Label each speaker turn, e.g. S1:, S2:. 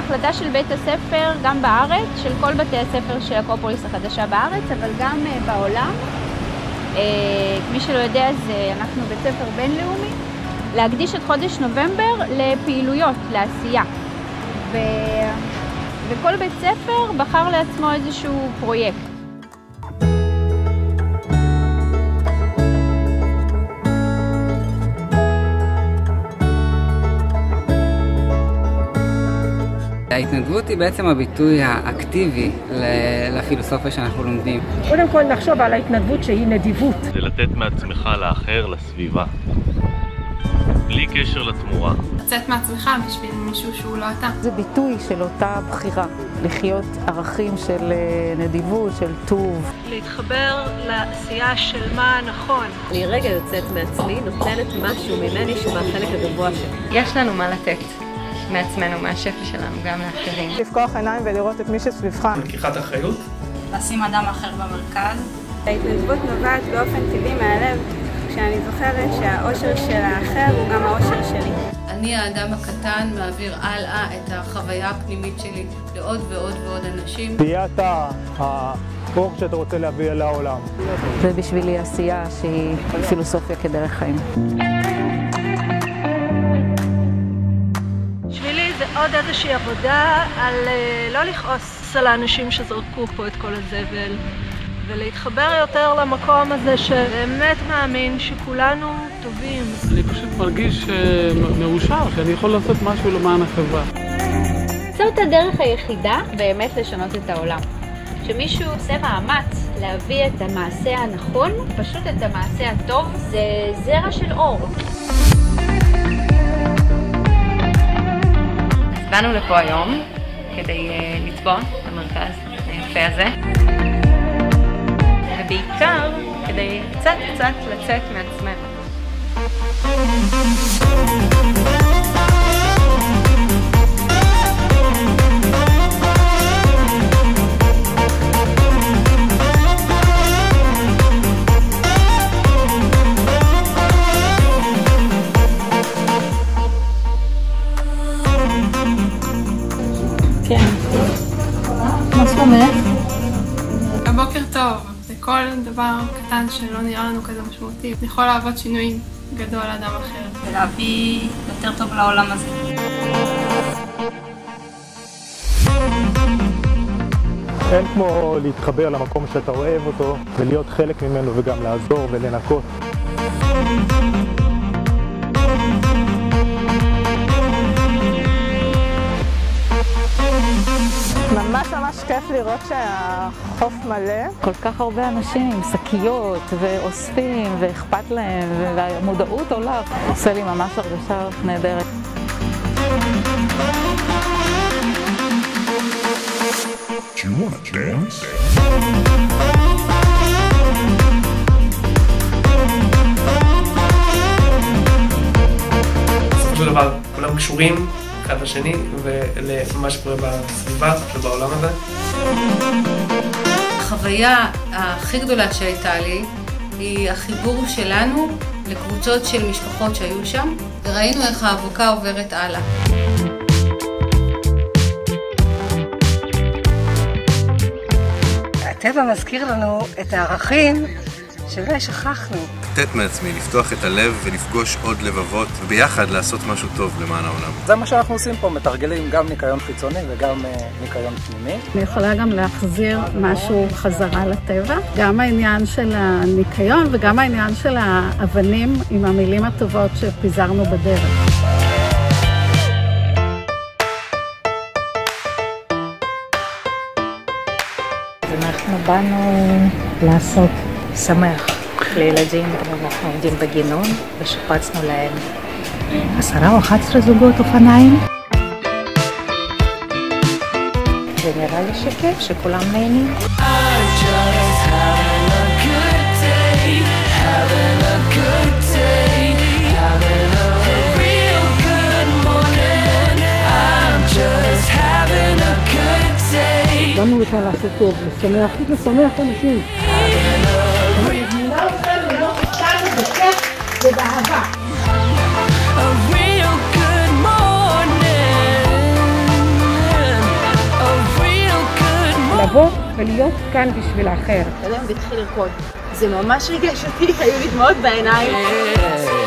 S1: החלטה של בית הספר גם בארץ, של כל בתי הספר של אקרופוליס החדשה בארץ, אבל גם בעולם. מי שלא יודע, אנחנו בית ספר בינלאומי, להקדיש את חודש נובמבר לפעילויות, לעשייה. וכל בית ספר בחר לעצמו איזשהו פרויקט.
S2: ההתנדבות היא בעצם הביטוי האקטיבי לפילוסופיה שאנחנו לומדים.
S3: קודם כל נחשוב על ההתנדבות שהיא נדיבות.
S4: זה לתת מעצמך לאחר, לסביבה. בלי קשר לתמורה.
S5: לצאת מעצמך בשביל מישהו שהוא לא אתה.
S6: זה ביטוי של אותה בחירה, לחיות ערכים של נדיבות, של טוב.
S7: להתחבר לעשייה של מה נכון.
S8: אני רגע יוצאת מעצמי, נותנת משהו ממני שהוא מהחלק הגבוה שלי.
S5: יש לנו מה לתת מעצמנו, מהשפע שלנו, גם לאחרים.
S3: לפקוח עיניים ולראות את מי שסביבך.
S4: לקיחת אחריות.
S1: לשים אדם אחר במרכז.
S7: ההתנדבות נובעת באופן טבעי מהלב, כשאני זוכרת שהאושר של האחר הוא גם האושר שלי.
S8: אני האדם הקטן מעביר הלאה את החוויה הפנימית שלי לעוד ועוד ועוד אנשים.
S9: תהיה אתה האור שאתה רוצה להביא אל העולם.
S6: זה בשבילי עשייה שהיא פילוסופיה כדרך חיים.
S7: בשבילי זה עוד איזושהי עבודה על לא לכעוס על האנשים שזרקו פה את כל הזבל, ולהתחבר יותר למקום הזה שבאמת מאמין שכולנו טובים.
S10: אני פשוט מרגיש מאושר, שאני יכול לעשות משהו למען החברה.
S1: זאת הדרך היחידה באמת לשנות את העולם. כשמישהו עושה מאמץ להביא את המעשה הנכון, פשוט את המעשה הטוב, זה זרע של אור.
S5: באנו לפה היום כדי לצבוע במרכז היפה הזה. ובעיקר כדי קצת לצאת מעצמנו.
S1: כן. מה זאת אומרת?
S5: הבוקר טוב. כל דבר קטן שלא נראה לנו כזה משמעותי יכול להוות שינוי גדול לאדם אחר.
S1: ולהביא יותר טוב לעולם הזה.
S9: אין כמו להתחבר למקום שאתה אוהב אותו ולהיות חלק ממנו וגם לעזור ולנקות.
S3: ממש כיף לראות שהחוף מלא.
S6: כל כך הרבה אנשים עם שקיות ואוספים ואכפת להם והמודעות עולה. עושה לי ממש הרגשה נהדרת.
S11: בסופו של דבר כולם קשורים אחד לשני ולמה שקורה בסביבה ובעולם הזה.
S8: החוויה הכי גדולה שהייתה לי היא החיבור שלנו לקבוצות של משפחות שהיו שם, וראינו איך האבוקה עוברת הלאה.
S3: הטבע מזכיר לנו את הערכים שאולי שכחנו.
S12: לתת מעצמי, לפתוח את הלב ולפגוש עוד לבבות, וביחד לעשות משהו טוב למען העולם.
S13: זה מה שאנחנו עושים פה, מתרגלים גם ניקיון חיצוני וגם ניקיון פנימי.
S14: אני יכולה גם להחזיר משהו חזרה לטבע, גם העניין של הניקיון וגם העניין של האבנים עם המילים הטובות שפיזרנו בדרך.
S6: אנחנו באנו לעשות שמח לילדים, אנחנו עומדים בגינון ושפצנו להם 10 או 11 זוגות אופניים. ונראה לי שכיף, שכולם נהנים.
S14: באנו לכאן לעשות טוב, לשמח אנשים. אני מזמינה אתכם לראות אותנו בכיף ובאהבה.
S15: לבוא ולהיות כאן בשביל האחר.
S16: אתה יודע, והתחיל לרקוד. זה ממש ריגש אותי, היו לי דמעות בעיניים.